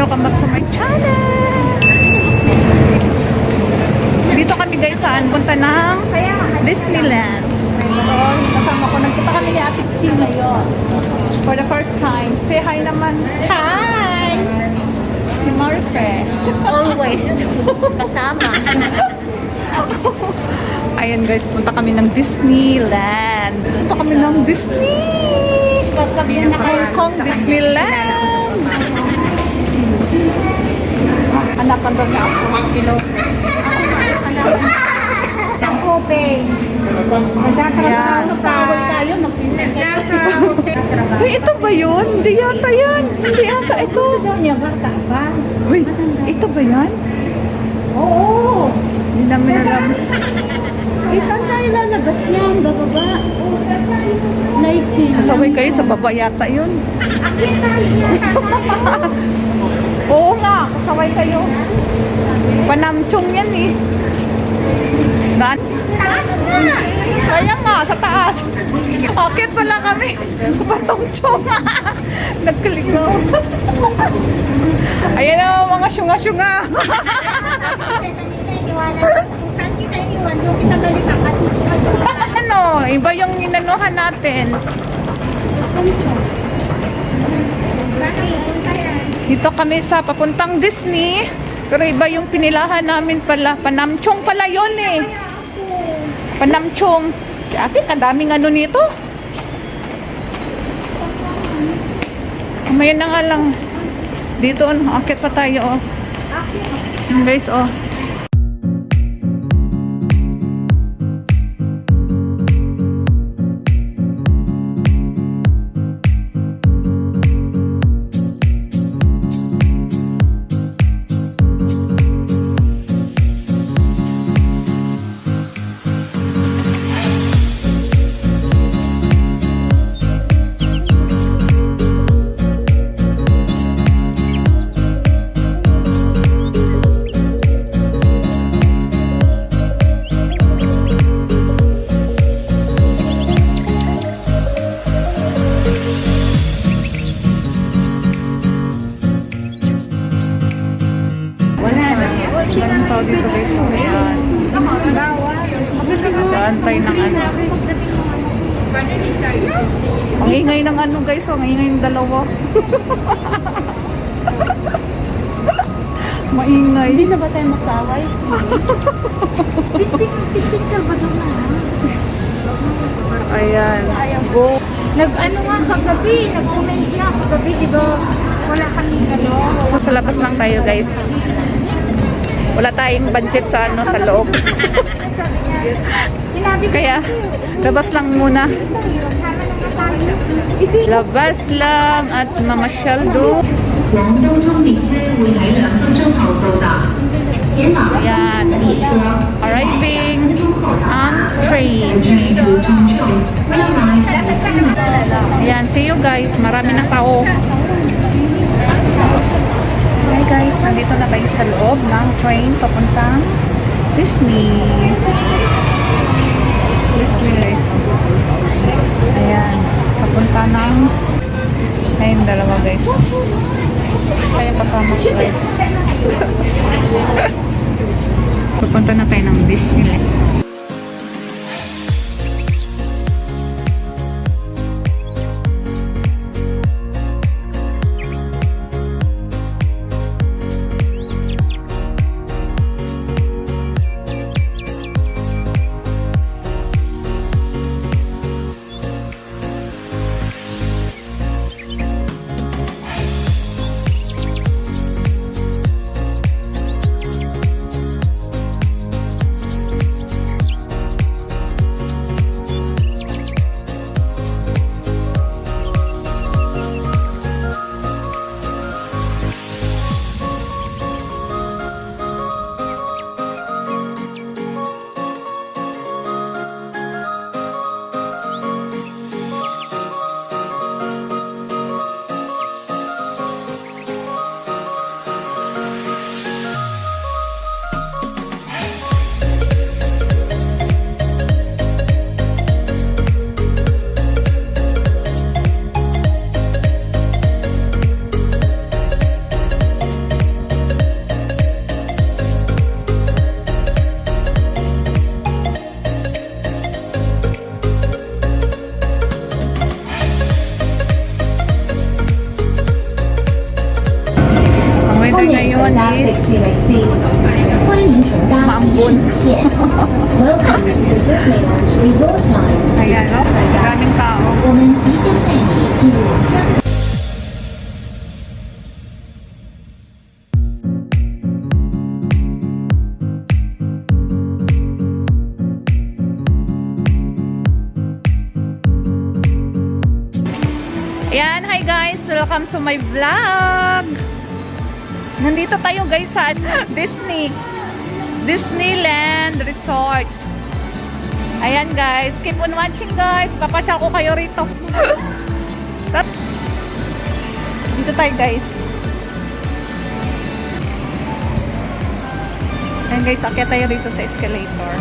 welcome back to my channel. Dito kami guys saan? Punta ng Disneyland. Kasama ko. Nagkita kami ni Ate Kim ngayon. For the first time. Say hi naman. Hi! Si Marfresh. Always kasama. Ayan guys, punta kami ng Disneyland. Punta kami ng Disney. Pag Hong Kong Disneyland. Hanapan daw niya ako. Kilo. Ang Hopeng. Magkatrabaho tayo, magpinsan kayo. Uy, ito ba yun? Hindi yata yan. Hindi yata ito. Niya bata ba? Uy, ito ba yan? Oo. Hindi namin alam. Saan tayo lalabas niyan? Bababa. Nike. Kasaway kayo sa baba yata yun. Oo nga, kasaway kayo. Panamchong yan eh. Daan? Kaya nga, sa taas. Akit pala kami. Patongchong. Nagkaligaw. Ayan na mga syunga-syunga. Saan kita iniwan? Doon kita balikan. Ano, iba yung inanuhan natin. Dito kami sa papuntang Disney. Pero iba yung pinilahan namin pala. Panamchong pala yun eh. Panamchong. Si ate, kadaming ano nito. Kumayan na nga lang. Dito, akit pa tayo oh. Guys, oh. Anong tao dito guys? Ayan. Nag-aantay ng ano. Ang ingay ng ano guys. Ang ingay ng dalawa. Maingay. Hindi na ba tayo magsaway? Picture ba doon na? Ayan. Go. Nag-ano nga kagabi, nag-umiiyak kagabi, di ba? Wala kaming ano. Sa labas lang tayo guys. Wala tayong budget sa ano sa loob. Sinabi ko Kaya labas lang muna. Labas lang at mamasyal doon. Ayan. Arriving on train. Ayan. See you guys. Marami na tao. Hi guys. Nandito na tayo sa loob ng train papuntang Disney. Disney guys. Ayan. Papunta ng ayun dalawa guys. Kaya kasama ko guys. Papunta na tayo ng Disneyland. weather ngayon is 欢迎乘搭 maambon. 线。Welcome to the Disneyland Resort Line。 Ayan, no? Maraming tao. 我们即将带你进入香港。 Ayan, hi guys! Welcome to my vlog! Nandito tayo guys sa Disneyland Resort. Ayan guys, keep on watching guys. Papasya ko kayo rito. Dito tayo guys. Ayan guys, akyat tayo rito sa escalator.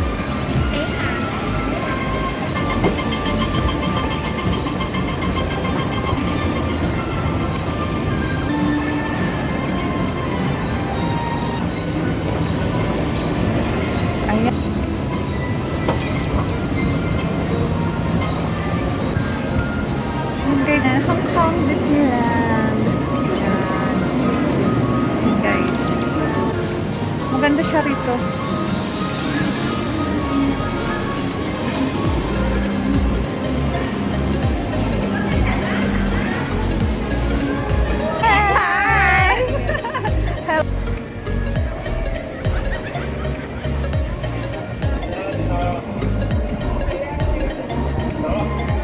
Ayan. Ayan guys, Hong Kong Disneyland. Ayan guys. Maganda siya rito.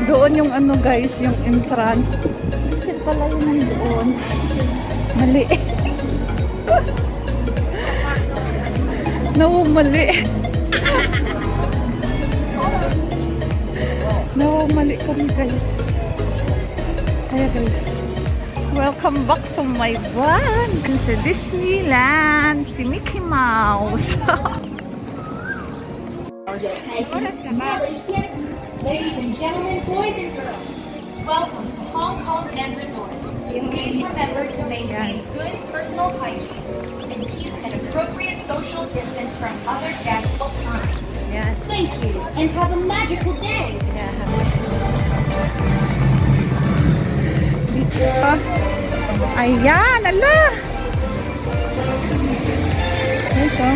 Doon yung ano guys, yung entrance. Exit pala yun nandoon. Mali. No, mali. No, mali kami guys. Kaya guys, welcome back to my vlog. Sa Disneyland, si Mickey Mouse. Ladies and gentlemen, boys and girls, welcome to Hong Kong Land Resort. Please remember to maintain good personal hygiene and keep an appropriate social distance from other guests all times. Yan. Thank you, and have a magical day. Dito. Ayan, ala. Ito.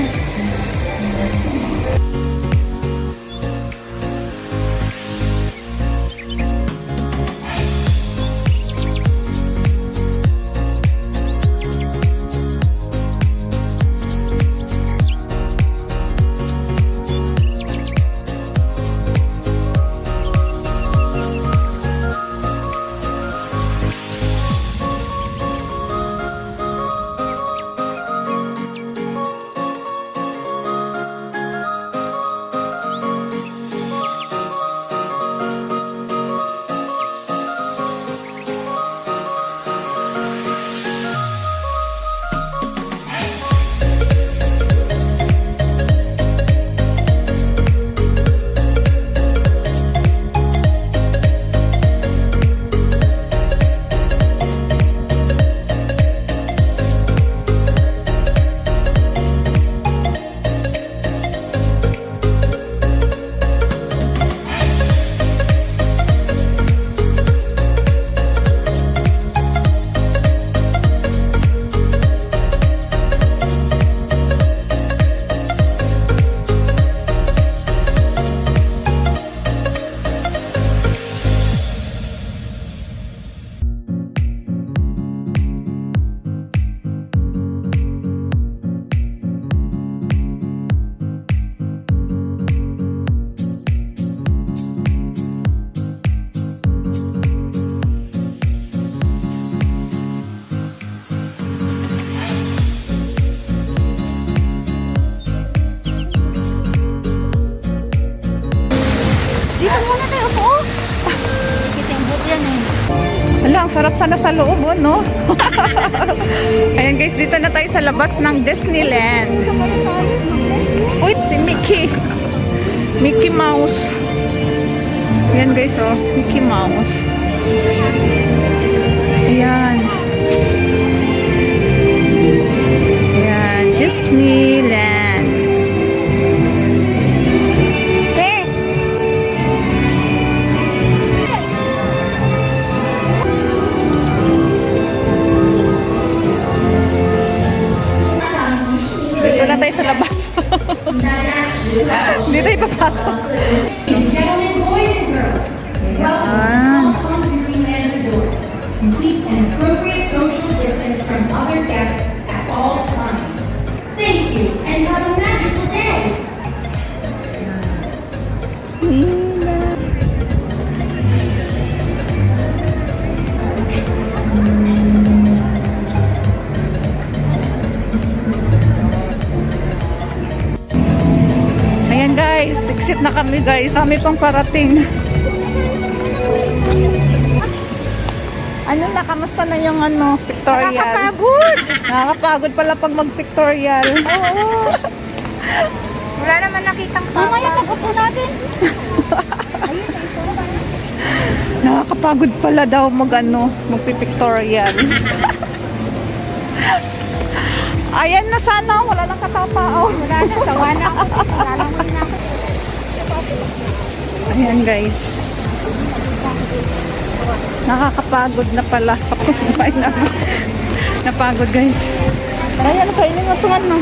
Dito muna tayo po. Kita yung boot yan eh. Hala, ang sarap sana sa loob, oh, no? Ayan guys, dito na tayo sa labas ng Disneyland. Uy, si Mickey. Mickey Mouse. Ayan guys, oh. Mickey Mouse. Ayan. Ayan, Disneyland. Hindi tayo papasok. Ladies and gentlemen, boys and girls, welcome to Hong Kong Disneyland Resort. Keep an appropriate social distance from other guests at all times. Thank you, and have a magical day. Ayan guys, exit na kami guys. Kami pang parating. Ano na, kamusta na yung ano, pictorial? Nakakapagod! Nakakapagod pala pag mag-pictorial. Oo. Wala naman nakitang tao. Mamaya pag-upo natin. Nakakapagod pala daw mag ano, mag-pictorial. Ayan na sana, wala nang katao-tao. Wala na, sawa na ako. Lalangoy na ako. Ayan guys. Nakakapagod na pala. Kapag naman. Napagod guys. Ayan, kainin mo itong ano.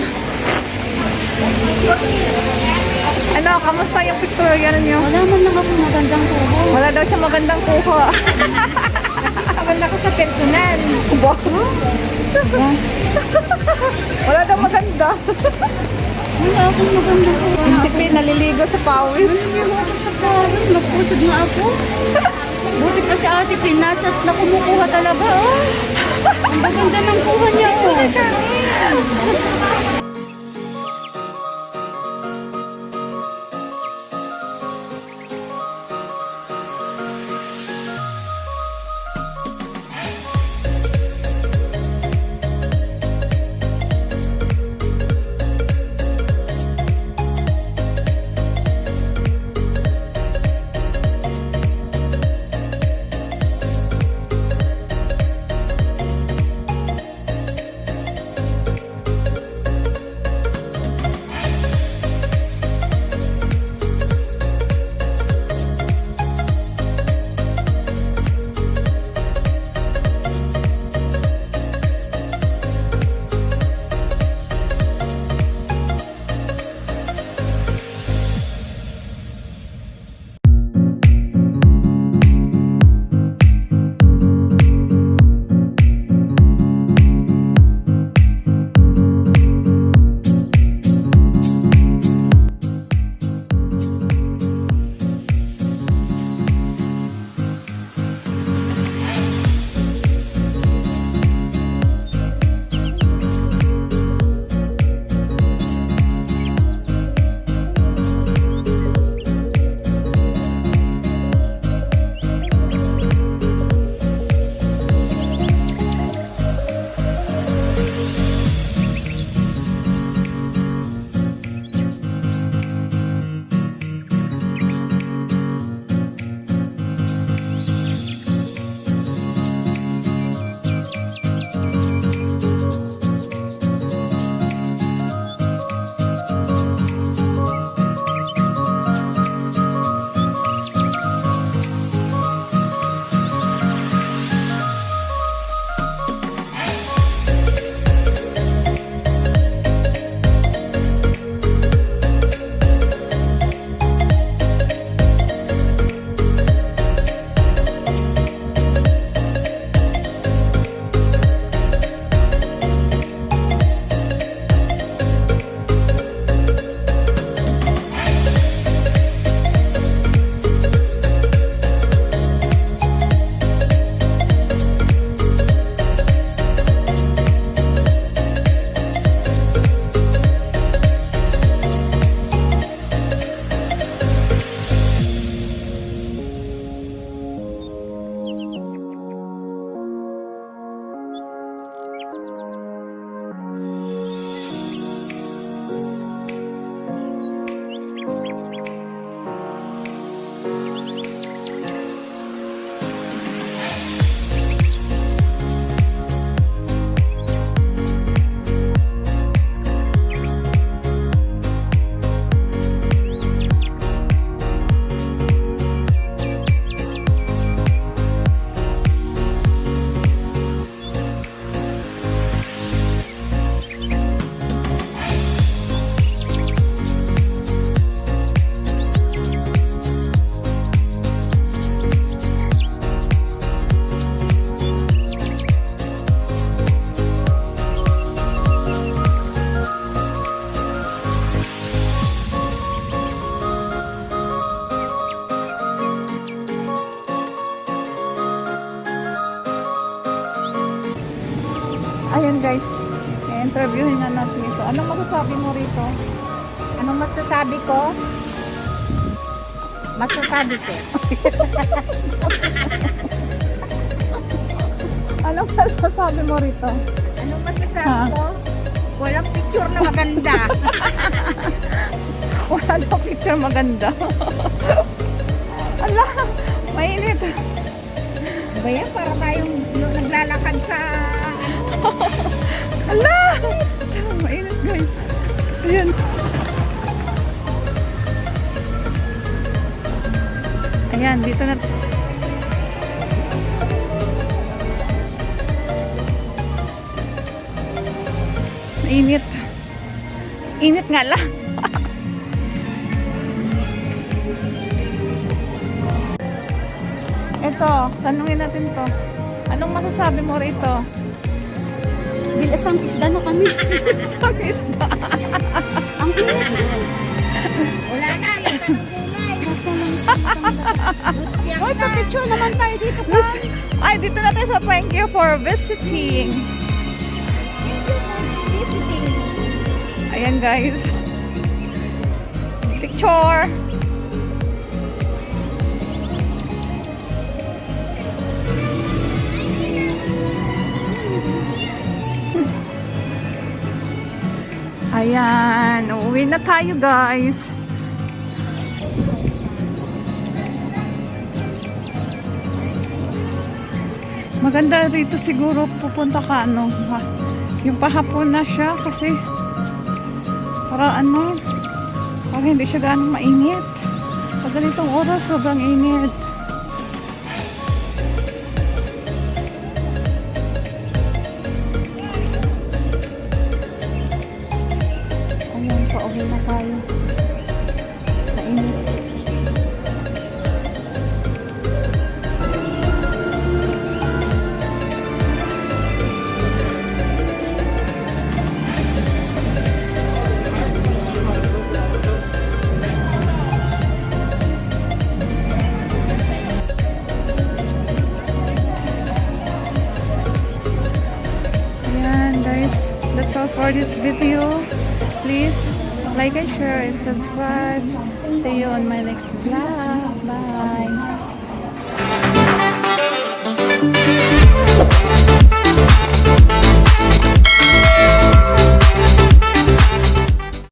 Ano, kamusta yung pictorial niyo? Wala man lang ako magandang tubo. Wala daw siya magandang kuha. Nakakaganda ko sa personal. Wala daw maganda. Wala akong magandang tubo. Isipin, naliligo sa pawis. Naliligo ako sa pawis. Nagpusod na ako. Buti pa si Ate Pinasat na kumukuha talaga. Oh. Ang gaganda ng kuha niya. Oh. Ayan guys, i-interviewin na natin ito. Anong masasabi mo rito? Anong masasabi ko? Masasabi ko. Anong masasabi mo rito? Anong masasabi Ha? ko? Walang picture na maganda. Wala daw picture maganda. Ala, mainit. Baya, para tayong naglalakad sa... Ala, mainit guys. Ayan. Ayan, dito na. Init. Init nga lang. Ito, tanungin natin to. Anong masasabi mo rito? Bilasang isda na kami. Sa isda. Ang pinag. Wala na. Basta ng gulay. Hoy, pa-picture naman tayo dito pa. Ay, dito na tayo sa thank you for visiting. Visiting. Ayan guys. Picture. Ayan, uuwi na tayo guys. Maganda rito siguro pupunta ka ano, yung pahapon na siya kasi para ano, para hindi siya ganong mainit. Pag ganitong oras, sobrang init. Ayan, pauwi na tayo. Mainit. Ayan guys, that's all for this video. Please like and share and subscribe. See you on my next vlog. Bye.